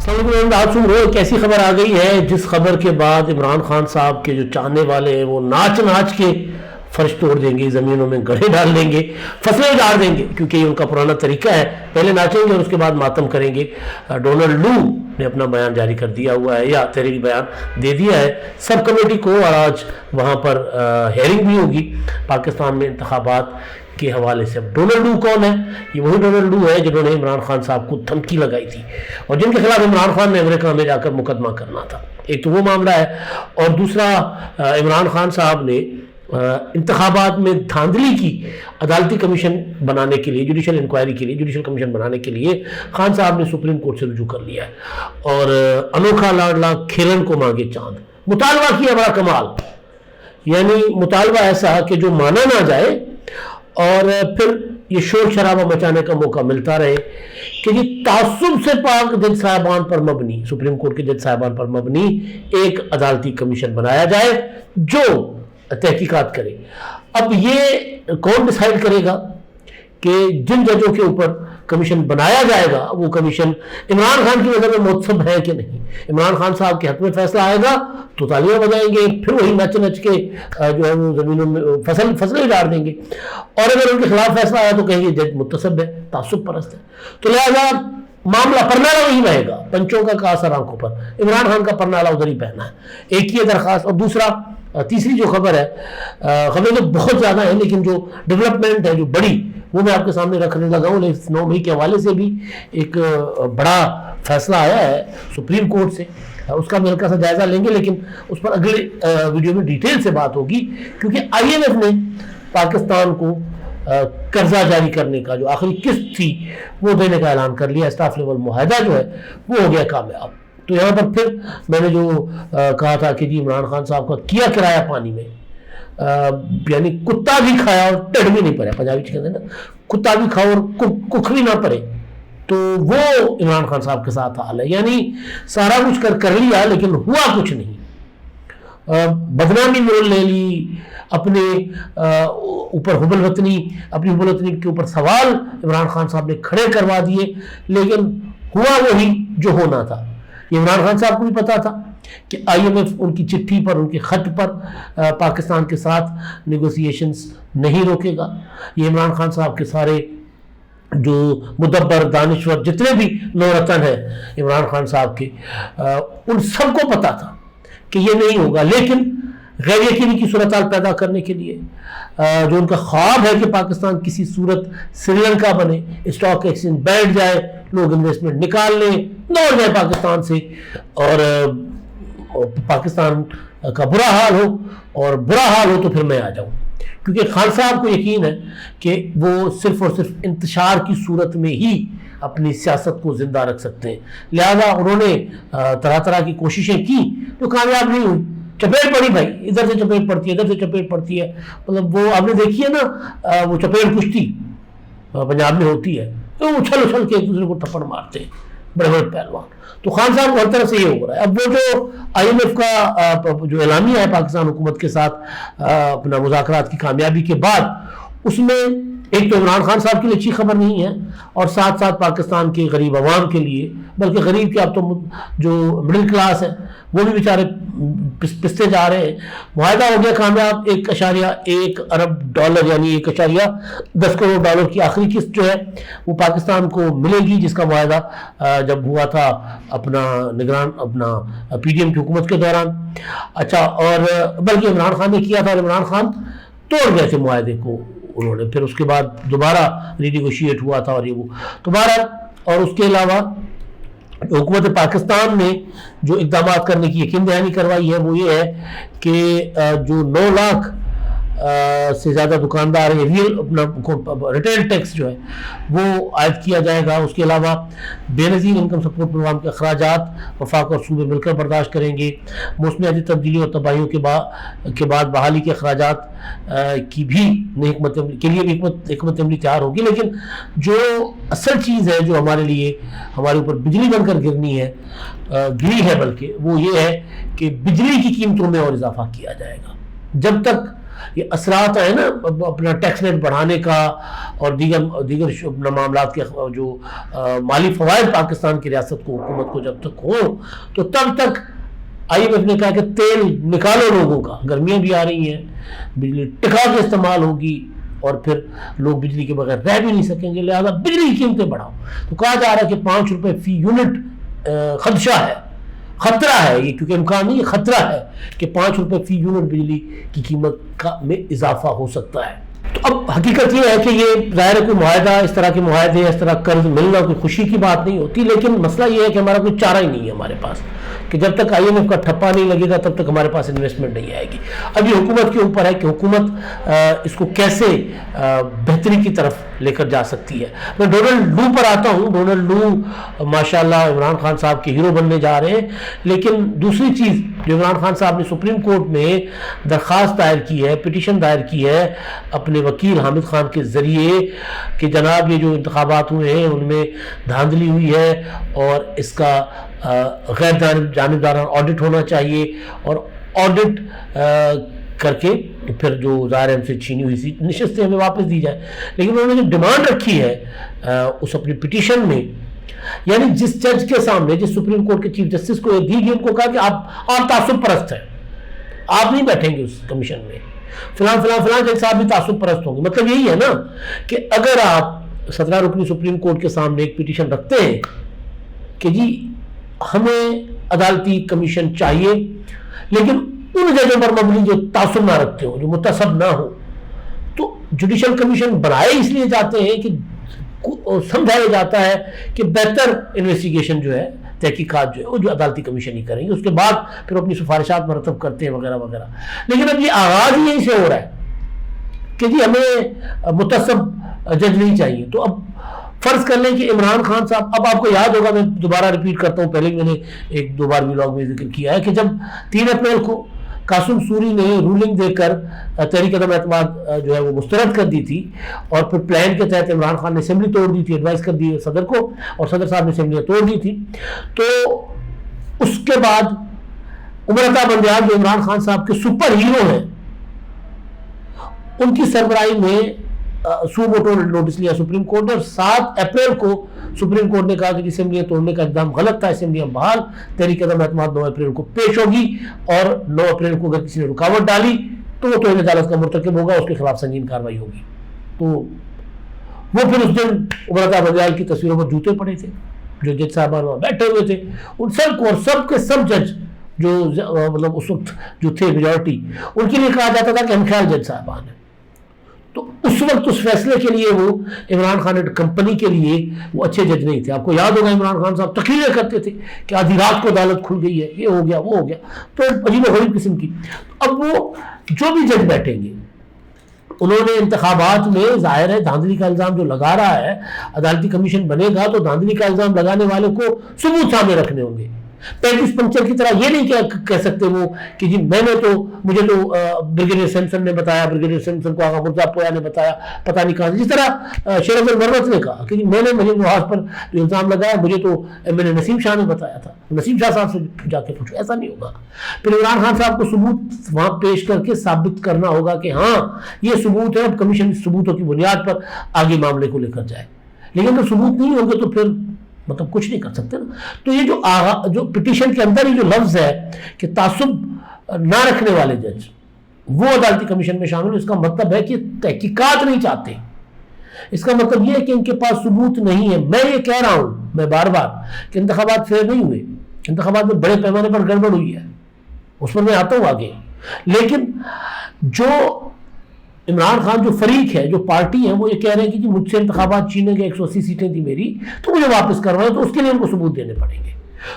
آپ سن رہے ہو، ایک ایسی خبر آ گئی ہے جس خبر کے بعد عمران خان صاحب کے جو چاہنے والے ہیں وہ ناچ ناچ کے فرش توڑ دیں گے، زمینوں میں گڑھے ڈال دیں گے، فصلیں اجاڑ دیں گے، کیونکہ یہ ان کا پرانا طریقہ ہے، پہلے ناچیں گے اور اس کے بعد ماتم کریں گے۔ ڈونلڈ لو نے اپنا بیان جاری کر دیا ہوا ہے، یا تحریری بیان دے دیا ہے سب کمیٹی کو، اور آج وہاں پر ہیئرنگ بھی ہوگی پاکستان میں انتخابات کے حوالے سے۔ اب ڈونلڈ لو کون ہے؟ یہ وہی ڈونلڈ لو ہے جنہوں نے عمران خان صاحب کو دھمکی لگائی تھی اور جن کے خلاف عمران خان نے امریکہ میں جا کر مقدمہ کرنا تھا۔ ایک تو وہ معاملہ ہے، اور دوسرا عمران خان صاحب نے انتخابات میں دھاندلی کی عدالتی کمیشن بنانے کے لیے، جوڈیشل انکوائری کے لیے، جوڈیشل کمیشن بنانے کے لیے خان صاحب نے سپریم کورٹ سے رجوع کر لیا ہے، اور انوکھا لاڈلا کھیلن کو مانگے چاند مطالبہ کیا، بڑا کمال، یعنی مطالبہ ایسا کہ جو مانا نہ جائے اور پھر یہ شور شرابہ مچانے کا موقع ملتا رہے کہ یہ تعصب سے پاک جج صاحبان پر مبنی، سپریم کورٹ کے جج صاحبان پر مبنی ایک عدالتی کمیشن بنایا جائے جو تحقیقات کرے۔ اب یہ کون ڈیسائیڈ کرے گا کہ جن ججوں کے اوپر کمیشن بنایا جائے گا وہ کمیشن عمران خان کی نظر میں متسب ہے کہ نہیں؟ عمران خان صاحب کے حق میں فیصلہ آئے گا تو تالیاں بجائیں گے، پھر وہی نچ نچ کے جو ہے وہ زمینوں میں فصلیں اجاڑ دیں گے، اور اگر ان کے خلاف فیصلہ آیا تو کہیں گے جج متسب ہے، تعصب پرست ہے۔ تو لہذا معاملہ پرنالہ وہی بہے گا، پنچوں کا کاسر آنکھوں پر، عمران خان کا پرنالہ ادھر ہی بہنا ہے۔ ایک یہ درخواست، اور دوسرا تیسری جو خبر ہے، خبریں تو بہت زیادہ ہیں لیکن جو ڈیولپمنٹ ہے جو بڑی وہ میں آپ کے سامنے رکھنے لگا ہوں۔ 9 مئی کے حوالے سے بھی ایک بڑا فیصلہ آیا ہے سپریم کورٹ سے، اس کا بھی ہلکا سا جائزہ لیں گے، لیکن اس پر اگلے ویڈیو میں ڈیٹیل سے بات ہوگی، کیونکہ IMF نے پاکستان کو قرضہ جاری کرنے کا جو آخری قسط تھی وہ دینے کا اعلان کر لیا، اسٹاف لیول معاہدہ جو ہے وہ ہو گیا کامیاب۔ تو یہاں پر پھر میں نے جو کہا تھا کہ جی عمران خان صاحب کا کیا کرایہ پانی میں، یعنی کتا بھی کھایا اور ٹڈ بھی نہیں پڑا، پنجابی کہتے ہیں نا، کتا بھی کھاؤ اور ککھ بھی نہ پڑے، تو وہ عمران خان صاحب کے ساتھ حال ہے، یعنی سارا کچھ کر لیا لیکن ہوا کچھ نہیں، بدنامی مول لے لی، اپنے اوپر حب الوطنی، اپنی حب الوطنی کے اوپر سوال عمران خان صاحب نے کھڑے کروا دیے، لیکن ہوا وہی جو ہونا تھا۔ یہ عمران خان صاحب کو بھی پتا تھا کہ IMF ان کی چٹھی پر، ان کے خط پر پاکستان کے ساتھ نیگوسیشنز نہیں روکے گا۔ یہ عمران خان صاحب کے سارے جو مدبر، دانشور، جتنے بھی نورتن ہیں عمران خان صاحب کے، ان سب کو پتا تھا کہ یہ نہیں ہوگا، لیکن غیر یقینی کی صورتحال پیدا کرنے کے لیے جو ان کا خواب ہے کہ پاکستان کسی صورت سری لنکا بنے، اسٹاک ایکسچینج بیٹھ جائے، لوگ انویسٹمنٹ نکال لیں، دوڑ جائے پاکستان سے، اور پاکستان کا برا حال ہو، اور برا حال ہو تو پھر میں آ جاؤں، کیونکہ خان صاحب کو یقین ہے کہ وہ صرف اور صرف انتشار کی صورت میں ہی اپنی سیاست کو زندہ رکھ سکتے ہیں، لہذا انہوں نے طرح طرح کی کوششیں کی جو کامیاب نہیں ہوئی، چپیٹ پڑی بھائی، ادھر سے چپیٹ پڑتی ہے، ادھر سے چپیٹ پڑتی ہے، مطلب وہ آپ نے دیکھی ہے نا وہ چپیٹ کشتی پنجاب میں ہوتی ہے، تو اچھل اچھل کے ایک دوسرے کو تھپڑ مارتے ہیں بڑے بڑے پہلوان۔ تو خان صاحب کو ہر طرح سے یہ ہو رہا ہے۔ اب وہ جو IMF کا جو اعلامیہ ہے پاکستان حکومت کے ساتھ اپنا مذاکرات کی کامیابی کے بعد، اس میں ایک تو عمران خان صاحب کے لیے اچھی خبر نہیں ہے، اور ساتھ ساتھ پاکستان کے غریب عوام کے لیے، بلکہ غریب کے اب تو جو مڈل کلاس ہے وہ بھی بیچارے پستے جا رہے ہیں۔ معاہدہ ہو گیا کامیاب، $1.1 ارب، یعنی $1.10 کروڑ کی آخری قسط جو ہے وہ پاکستان کو ملے گی، جس کا معاہدہ جب ہوا تھا اپنا نگران اپنا PDM کی حکومت کے دوران۔ اچھا، اور بلکہ عمران خان نے کیا تھا، اور عمران خان توڑ گئے تھے معاہدے کو انہوں نے، پھر اس کے بعد دوبارہ ری-نیگوشیٹ ہوا تھا، اور یہ وہ دوبارہ۔ اور اس کے علاوہ حکومت پاکستان نے جو اقدامات کرنے کی یقین دہانی کروائی ہے وہ یہ ہے کہ جو 9 لاکھ سے زیادہ دکاندار ہیں، ریٹیل ٹیکس جو ہے وہ عائد کیا جائے گا۔ اس کے علاوہ بے نظیر انکم سپورٹ پروگرام کے اخراجات وفاق اور صوبے مل کر برداشت کریں گے۔ موسمیاتی تبدیلیوں اور تباہیوں کے بعد بحالی کے اخراجات کی بھی کے لیے بھی حکمت عملی تیار ہوگی، لیکن جو اصل چیز ہے جو ہمارے لیے ہمارے اوپر بجلی بن کر گرنی ہے، گری ہے، بلکہ وہ یہ ہے کہ بجلی کی قیمتوں میں اور اضافہ کیا جائے گا۔ جب تک یہ اثرات ہیں نا اپنا ٹیکس ریٹ بڑھانے کا اور دیگر معاملات کے جو مالی فوائد پاکستان کی ریاست کو حکومت کو جب تک ہوں تو تب تک IMF نے کہا کہ تیل نکالو لوگوں کا، گرمیاں بھی آ رہی ہیں، بجلی ٹکا کے استعمال ہوگی اور پھر لوگ بجلی کے بغیر رہ بھی نہیں سکیں گے، لہذا بجلی کی قیمتیں بڑھاؤ۔ تو کہا جا رہا ہے کہ 5 روپے فی یونٹ خدشہ ہے، خطرہ ہے یہ، کیونکہ امکان نہیں، خطرہ ہے کہ 5 روپے فی یونٹ بجلی کی قیمت میں اضافہ ہو سکتا ہے۔ تو اب حقیقت یہ ہے کہ یہ ظاہر ہے کوئی معاہدہ، اس طرح کے معاہدے، اس طرح قرض ملنا کوئی خوشی کی بات نہیں ہوتی، لیکن مسئلہ یہ ہے کہ ہمارا کوئی چارہ ہی نہیں ہے ہمارے پاس، کہ جب تک IMF کا ٹھپا نہیں لگے گا تب تک ہمارے پاس انویسٹمنٹ نہیں آئے گی۔ اب یہ حکومت کے اوپر ہے کہ حکومت اس کو کیسے بہتری کی طرف لے کر جا سکتی ہے۔ میں ڈونلڈ لو پر آتا ہوں۔ ڈونلڈ لو ماشاءاللہ عمران خان صاحب کے ہیرو بننے جا رہے ہیں، لیکن دوسری چیز جو عمران خان صاحب نے سپریم کورٹ میں درخواست دائر کی ہے، پٹیشن دائر کی ہے اپنے وکیل حامد خان کے ذریعے کہ جناب یہ جو انتخابات ہوئے ہیں ان میں دھاندلی ہوئی ہے اور اس کا غیر جانبدارانہ آڈٹ ہونا چاہیے، اور آڈٹ کر کے پھر جو ظاہر ہم سے چھینی ہوئی سی نشستیں ہمیں واپس دی جائے۔ لیکن انہوں نے جو ڈیمانڈ رکھی ہے اس اپنی پٹیشن میں، یعنی جس جج کے سامنے، جس سپریم کورٹ کے چیف جسٹس کو یہ دی گئی، ان کو کہا کہ آپ تعصب پرست ہیں، آپ نہیں بیٹھیں گے اس کمیشن میں، فلاں فلاں فلاں جج صاحب بھی تعصب پرست ہوں گے۔ مطلب یہی ہے نا کہ اگر آپ 17 رکنی سپریم کورٹ کے سامنے ایک پٹیشن رکھتے ہیں کہ جی ہمیں عدالتی کمیشن چاہیے لیکن ان ججوں پر مبنی جو تعصب نہ رکھتے ہوں، جو متعصب نہ ہو، تو جوڈیشل کمیشن بنائے اس لیے جاتے ہیں کہ سمجھایا جاتا ہے کہ بہتر انویسٹیگیشن جو ہے، تحقیقات جو ہے وہ جو عدالتی کمیشن ہی کریں گے، اس کے بعد پھر اپنی سفارشات مرتب کرتے ہیں وغیرہ وغیرہ۔ لیکن اب یہ آغاز ہی یہیں سے ہو رہا ہے کہ جی ہمیں متعصب جج نہیں چاہیے۔ تو اب فرض کر لیں کہ عمران خان صاحب، اب آپ کو یاد ہوگا، میں دوبارہ ریپیٹ کرتا ہوں، پہلے بھی میں نے 1-2 بار ولاگ میں ذکر کیا ہے کہ جب 3 اپریل کو قاسم سوری نے رولنگ دے کر تحریک عدم اعتماد جو ہے وہ مسترد کر دی تھی، اور پھر پلان کے تحت عمران خان نے اسمبلی توڑ دی تھی، ایڈوائز کر دی صدر کو، اور صدر صاحب نے اسمبلیاں توڑ دی تھی، تو اس کے بعد عمر عطا بندیال جو عمران خان صاحب کے سپر ہیرو ہیں، ان کی سربراہی میں سو موٹو نوٹس لیا سپریم کورٹ نے، اور 7 اپریل کو سپریم کورٹ نے کہا کہ اسمبلیاں توڑنے کا اقدام غلط تھا، اسمبلیاں بحال، تحریک عدم اعتماد 9 اپریل کو پیش ہوگی، اور 9 اپریل کو اگر کسی نے رکاوٹ ڈالی تو وہ توہین عدالت کا مرتکب ہوگا، اس کے خلاف سنگین کارروائی ہوگی۔ تو وہ پھر اس دن عمر عطا بندیال کی تصویروں پر جوتے پڑے تھے، جو جج صاحبان وہاں بیٹھے ہوئے تھے، ان سب کو، اور سب کے سب جج جو مطلب اس وقت جو تھے میجورٹی، ان کے لیے کہا جاتا تھا کہ ہم خیال جج صاحبان ہیں۔ تو اس وقت اس فیصلے کے لیے وہ عمران خان کمپنی کے لیے وہ اچھے جج نہیں تھے۔ آپ کو یاد ہوگا عمران خان صاحب تقریریں کرتے تھے کہ آدھی رات کو عدالت کھل گئی ہے، یہ ہو گیا وہ ہو گیا، تو عجیب و غریب قسم کی۔ اب وہ جو بھی جج بیٹھیں گے، انہوں نے انتخابات میں ظاہر ہے دھاندلی کا الزام جو لگا رہا ہے، عدالتی کمیشن بنے گا تو دھاندلی کا الزام لگانے والے کو ثبوت سامنے رکھنے ہوں گے۔ 35 پنچر کی طرح یہ نہیں کہہ سکتے وہ کہ جی مجھے تو بریگیڈیئر سیمسن نے بتایا، بریگیڈیئر سیمسن کو آغا مرزا پویا نے بتایا، پتہ نہیں کہاں سے، جس طرح شیر افضل مرت نے کہا کہ جی میں نے مریم نواز پر جو الزام لگایا مجھے تو میں نے نسیم شاہ نے بتایا تھا، نسیم شاہ صاحب سے جا کے پوچھو، ایسا نہیں ہوگا۔ پھر عمران خان صاحب کو ثبوت وہاں پیش کر کے ثابت کرنا ہوگا کہ ہاں یہ ثبوت ہے، اب کمیشن ثبوتوں کی بنیاد پر آگے معاملے کو لے کر جائے۔ لیکن اگر ثبوت نہیں ہوں گے تو پھر مطلب کچھ نہیں کر سکتے نا۔ تو یہ جو پٹیشن کے اندر ہی جو لفظ ہے کہ تعصب نہ رکھنے والے جج وہ عدالتی کمیشن میں شامل، اس کا مطلب ہے کہ تحقیقات نہیں چاہتے، اس کا مطلب یہ ہے کہ ان کے پاس ثبوت نہیں ہے۔ میں یہ کہہ رہا ہوں میں بار بار کہ انتخابات فیئر نہیں ہوئے، انتخابات میں بڑے پیمانے پر گڑبڑ ہوئی ہے، اس پر میں آتا ہوں آگے۔ لیکن جو عمران خان جو فریق ہے، جو پارٹی ہے، وہ یہ کہہ رہے ہیں کہ جی مجھ سے انتخابات چھینے گئے، 180 سیٹیں تھی میری، تو مجھے واپس کروائیں، تو اس کے لیے ان کو ثبوت دینے پڑیں گے۔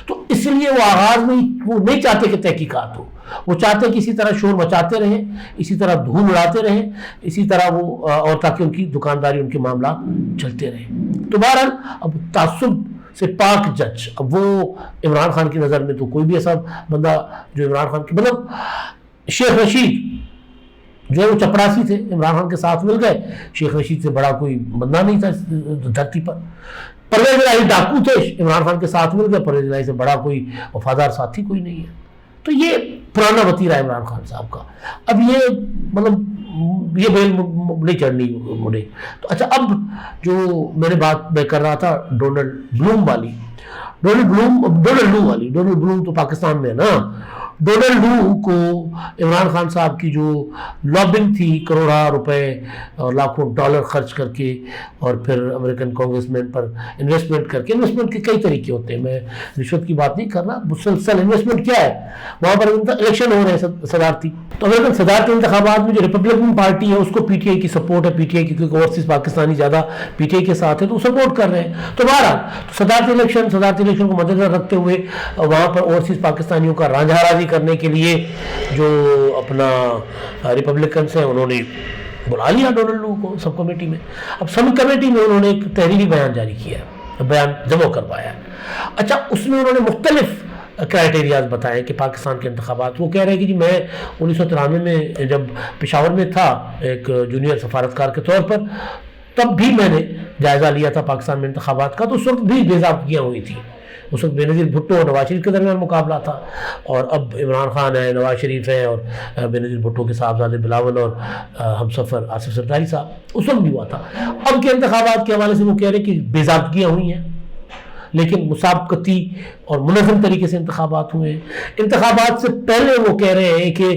تو اس لیے وہ آغاز میں وہ نہیں چاہتے کہ تحقیقات ہو، وہ چاہتے کہ اسی طرح شور مچاتے رہیں، اسی طرح دھوم اڑاتے رہیں، اسی طرح وہ اور تاکہ ان کی دکانداری، ان کے معاملات چلتے رہیں۔ تو بہرحال اب تعصب سے پاک جج، اب وہ عمران خان کی نظر میں تو کوئی بھی ایسا بندہ جو عمران خان کی، مطلب شیخ رشید جو ہے وہ چپڑاسی تھے، عمران خان کے ساتھ مل گئے، شیخ رشید سے بڑا کوئی بندہ نہیں تھا دھرتی پر۔ پرویز الہی ڈاکو تھے، عمران خان کے ساتھ مل گئے، پرویز الہی سے بڑا کوئی وفادار ساتھی کوئی نہیں ہے۔ تو یہ پرانا وتیرہ ہے عمران خان صاحب کا. اب یہ مطلب یہ بیل نہیں چڑھنی مجھے. تو اچھا اب جو میں بات کر رہا تھا ڈونلڈ بلوم والی، ڈونلڈ بلوم تو پاکستان میں ہے نا. ڈونلڈ لو کو عمران خان صاحب کی جو لابنگ تھی کروڑا روپے اور لاکھوں ڈالر خرچ کر کے اور پھر امریکن کانگریس مین پر انویسٹمنٹ کر کے، انویسٹمنٹ کے کئی طریقے ہوتے ہیں، میں رشوت کی بات نہیں کر رہا، مسلسل انویسٹمنٹ کیا ہے وہاں پر الیکشن ہو رہے ہیں صدارتی. تو امریکن صدارتی انتخابات میں جو ریپبلکن پارٹی ہے اس کو پی ٹی آئی کی سپورٹ ہے، پی ٹی آئی کی کیونکہ اوورسیز پاکستانی زیادہ پی ٹی آئی کے ساتھ ہے تو وہ سپورٹ کر رہے ہیں. تو بہرحال صدارتی الیکشن کو مد نظر رکھتے ہوئے وہاں پر اوورسیز پاکستانیوں کا رانجھا راضی کرنے کے لیے جو اپنا ریپبلکنس ہیں انہوں نے بلا لیا ڈونلڈ لو کو سب کمیٹی میں. اب سب کمیٹی میں انہوں نے ایک تحریری بیان جاری کیا ہے، بیان جمع کروایا ہے. اچھا اس میں انہوں نے مختلف کرائٹیریاز بتائے کہ پاکستان کے انتخابات، وہ کہہ رہے ہیں کہ جی میں 1993 میں جب پشاور میں تھا ایک جونیئر سفارتکار کے طور پر، تب بھی میں نے جائزہ لیا تھا پاکستان میں انتخابات کا، تو اس وقت بھی بے ضابطگیاں ہوئی تھیں. اس وقت بے نظیر بھٹو اور نواز شریف کے درمیان مقابلہ تھا، اور اب عمران خان ہے، نواز شریف ہے، اور بے نظیر بھٹو کے صاحبزادے بلاول اور ہم سفر آصف سرداری صاحب، اس وقت بھی ہوا تھا. اب کے انتخابات کے حوالے سے وہ کہہ رہے ہیں کہ بے ضابطگیاں ہوئی ہیں لیکن مسابقتی اور منظم طریقے سے انتخابات ہوئے ہیں. انتخابات سے پہلے وہ کہہ رہے ہیں کہ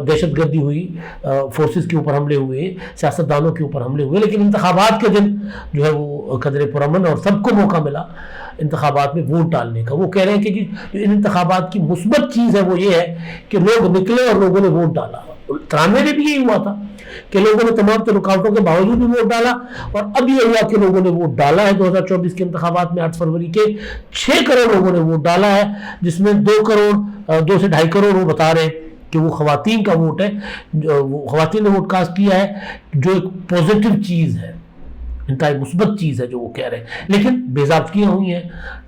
دہشت گردی ہوئی، فورسز کے اوپر حملے ہوئے، سیاستدانوں کے اوپر حملے ہوئے، لیکن انتخابات کے دن جو ہے وہ قدر پرامن اور سب کو موقع ملا انتخابات میں ووٹ ڈالنے کا. وہ کہہ رہے ہیں کہ جی ان انتخابات کی مثبت چیز ہے وہ یہ ہے کہ لوگ نکلے اور لوگوں نے ووٹ ڈالا. 93 میں بھی یہی ہوا تھا کہ لوگوں نے تمام رکاوٹوں کے باوجود بھی ووٹ ڈالا، اور اب یہ ہوا کہ لوگوں نے ووٹ ڈالا ہے. 2024 کے انتخابات میں 8 فروری کے 6 کروڑ لوگوں نے ووٹ ڈالا ہے، جس میں 2 سے 2.5 کروڑ وہ بتا رہے ہیں کہ وہ خواتین کا ووٹ ہے، خواتین نے ووٹ کاسٹ کیا ہے، جو ایک پوزیٹو چیز ہے، انتہائی مثبت چیز ہے جو وہ کہہ رہے ہیں. لیکن بے ضابطگیاں ہوئی ہیں،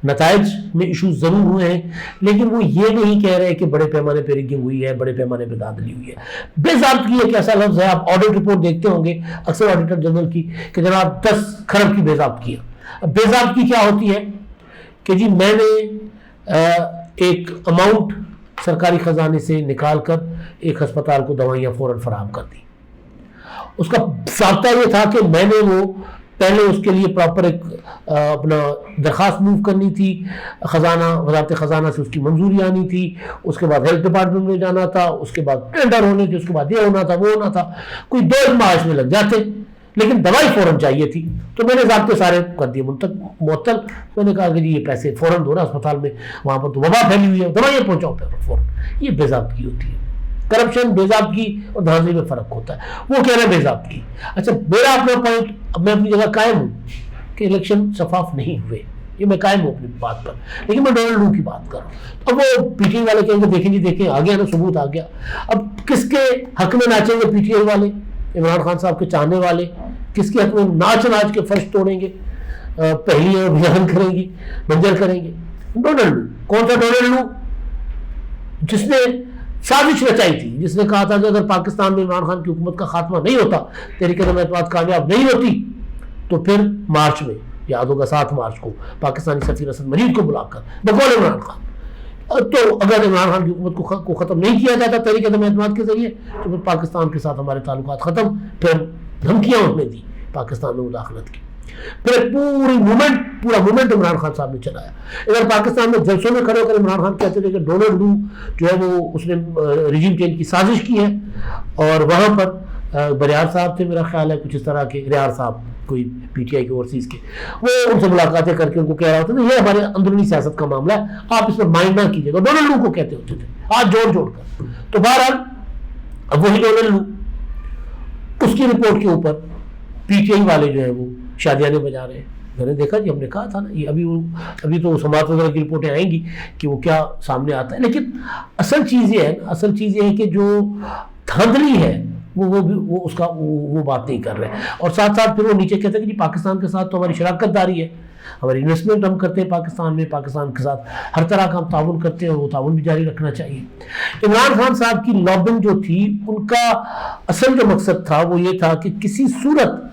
نتائج میں ایشوز ضرور ہوئے ہیں، لیکن وہ یہ نہیں کہہ رہے کہ بڑے پیمانے پہ ریگنگ ہوئی ہے، بڑے پیمانے پہ دھاندلی ہوئی ہے. بے ضابطگی ایک ایسا لفظ ہے، آپ آڈٹ رپورٹ دیکھتے ہوں گے اکثر آڈیٹر جنرل کی کہ جناب 10 کھرب کی بے ضابطگی ہے. اب بے ضابطگی کیا ہوتی ہے کہ جی میں نے ایک اماؤنٹ سرکاری خزانے سے نکال کر ایک ہسپتال کو دوائیاں فوراً فراہم کر دی. اس کا ضابطہ یہ تھا کہ میں نے وہ پہلے اس کے لیے پراپر ایک اپنا درخواست موو کرنی تھی خزانہ، وزارت خزانہ سے اس کی منظوری آنی تھی، اس کے بعد ہیلتھ ڈپارٹمنٹ میں جانا تھا، اس کے بعد ٹینڈر ہونے تھے، اس کے بعد یہ ہونا تھا وہ ہونا تھا، کوئی 2 ماہ اس میں لگ جاتے، لیکن دوائی فوراً چاہیے تھی. تو میں نے ضابطے سارے کر دیے معطل. میں نے کہا کہ جی یہ پیسے فوراً دو نا اسپتال میں، وہاں پر تو وبا پھیلی ہوئی ہے، دوائیاں پہنچاؤ فوراً. یہ بے ضابطگی ہوتی ہے. کرپشن، بے ضابطگی اور دھاندلی میں فرق ہوتا ہے. وہ کہہ رہے ہیں بے ضابطگی. اچھا میرا اپنا پوائنٹ، اب میں اپنی جگہ قائم ہوں کہ الیکشن شفاف نہیں ہوئے، یہ میں قائم ہوں اپنی بات پر، لیکن میں ڈونلڈ لو کی بات کر رہا ہوں. اب وہ پی ٹی آئی والے کہیں گے دیکھیں جی دیکھیں آ گیا نا، ثبوت آ گیا. اب کس کے حق میں ناچیں گے پی ٹی آئی والے، عمران خان صاحب کے چاہنے والے کس کے حق میں ناچ کے فرش توڑیں گے، پہلیاں بیان کریں گی، منظر کریں گے؟ ڈونلڈ لو. کون سا ڈونلڈ لو؟ جس نے سازش رچائی تھی، جس نے کہا تھا کہ اگر پاکستان میں عمران خان کی حکومت کا خاتمہ نہیں ہوتا، تحریک عدم اعتماد کامیاب نہیں ہوتی، تو پھر مارچ میں، یاد ہوگا 7 مارچ کو پاکستانی سفیر اسد مجید کو بلا کر بقول عمران خان، تو اگر عمران خان کی حکومت کو ختم نہیں کیا جاتا تحریک عدم اعتماد کے ذریعے تو پھر پاکستان کے ساتھ ہمارے تعلقات ختم. پھر دھمکیاں انہوں نے دی پاکستان میں مداخلت کی. پھر پورا مومنٹ عمران خان صاحب نے چلایا. ادھر پاکستان میں جلسوں میں کھڑے ہو کر عمران خان کہتے تھے کہ ڈونلڈ لو جو ہے وہ اس نے رجیم چینج کی سازش کی ہے، اور وہاں پر بریار صاحب تھے میرا خیال ہے، کچھ اس طرح کے ریار صاحب کوئی پی ٹی آئی کے اوورسیز کے، وہ ان سے ملاقاتیں کر کے ان کو کہہ رہا ہوتا تھا یہ ہمارے اندرونی سیاست کا معاملہ ہے، آپ اس پر مائنڈ نہ کیجیے گا. ڈونلڈ لو کو کہتے ہوتے تھے ہاتھ جوڑ کر. تو بہرحال اب وہی ڈونلڈ لو، اس کی رپورٹ کے اوپر پی ٹی آئی والے جو ہے وہ شادیانے بجا رہے ہیں. میں نے دیکھا جی ہم نے کہا تھا نا، یہ ابھی تو سماعت وغیرہ کی رپورٹیں آئیں گی کہ وہ کیا سامنے آتا ہے. لیکن اصل چیز یہ ہے کہ جو دھاندلی ہے وہ اس کا وہ بات نہیں کر رہے ہیں. اور ساتھ ساتھ پھر وہ نیچے کہتے ہیں کہ جی پاکستان کے ساتھ تو ہماری شراکت داری ہے، ہماری انویسٹمنٹ ہم کرتے ہیں پاکستان میں، پاکستان کے ساتھ ہر طرح کا ہم تعاون کرتے ہیں، وہ تعاون بھی جاری رکھنا چاہیے. عمران خان صاحب کی لابنگ جو تھی، ان کا اصل جو مقصد تھا وہ یہ تھا کہ کسی صورت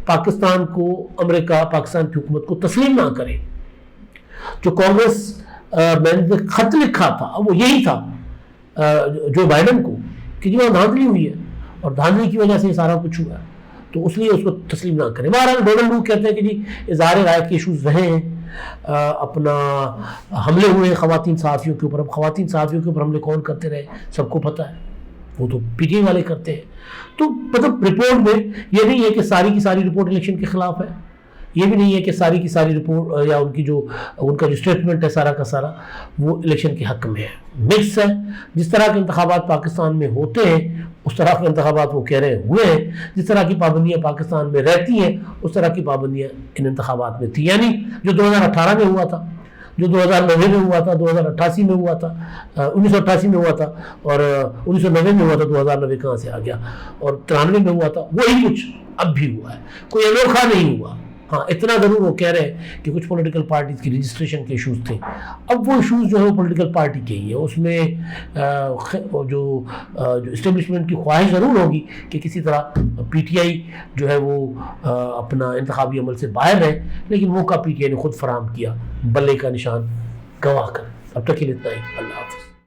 پاکستان کو امریکہ پاکستان کی حکومت کو تسلیم نہ کرے. جو کانگریس میں نے خط لکھا تھا وہ یہی تھا جو بائیڈن کو کہ جی وہاں دھاندلی ہوئی ہے اور دھاندلی کی وجہ سے یہ سارا کچھ ہوا ہے، تو اس لیے اس کو تسلیم نہ کریں۔ بہرحال ڈونلڈ لوگ کہتے ہیں کہ جی اظہار رائے کے ایشوز رہے ہیں، اپنا حملے ہوئے خواتین صحافیوں کے اوپر۔ اب خواتین صحافیوں کے اوپر حملے کون کرتے رہے سب کو پتہ ہے، وہ تو پی ٹی آئی والے کرتے ہیں۔ تو مطلب رپورٹ میں یہ نہیں ہے کہ ساری کی ساری رپورٹ الیکشن کے خلاف ہے، یہ بھی نہیں ہے کہ ساری کی ساری رپورٹ یا ان کا جو اسٹیٹمنٹ ہے سارا کا سارا وہ الیکشن کے حق میں ہے، مکس ہے۔ جس طرح کے انتخابات پاکستان میں ہوتے ہیں اس طرح کے انتخابات وہ کہہ رہے ہوئے ہیں، جس طرح کی پابندیاں پاکستان میں رہتی ہیں اس طرح کی پابندیاں ان انتخابات میں تھی، یعنی جو 2018 میں ہوا تھا، جو 2009 میں ہوا تھا، 2088 میں ہوا تھا، 1988 میں ہوا تھا، اور 1990 میں ہوا تھا، 2009 کہاں سے آ گیا، اور 93 میں ہوا تھا، وہی کچھ اب بھی ہوا ہے، کوئی انوکھا نہیں ہوا۔ ہاں اتنا ضرور وہ کہہ رہے ہیں کہ کچھ پولیٹیکل پارٹیز کی رجسٹریشن کے ایشوز تھے، اب وہ ایشوز جو ہے وہ پولیٹیکل پارٹی کے ہی ہیں، اس میں جو اسٹیبلشمنٹ کی خواہش ضرور ہوگی کہ کسی طرح پی ٹی آئی جو ہے وہ اپنا انتخابی عمل سے باہر ہے، لیکن موقع پی ٹی آئی نے خود فراہم کیا بلے کا نشان گواہ کر۔ اب تک کے لیے اتنا ہی، اللہ حافظ۔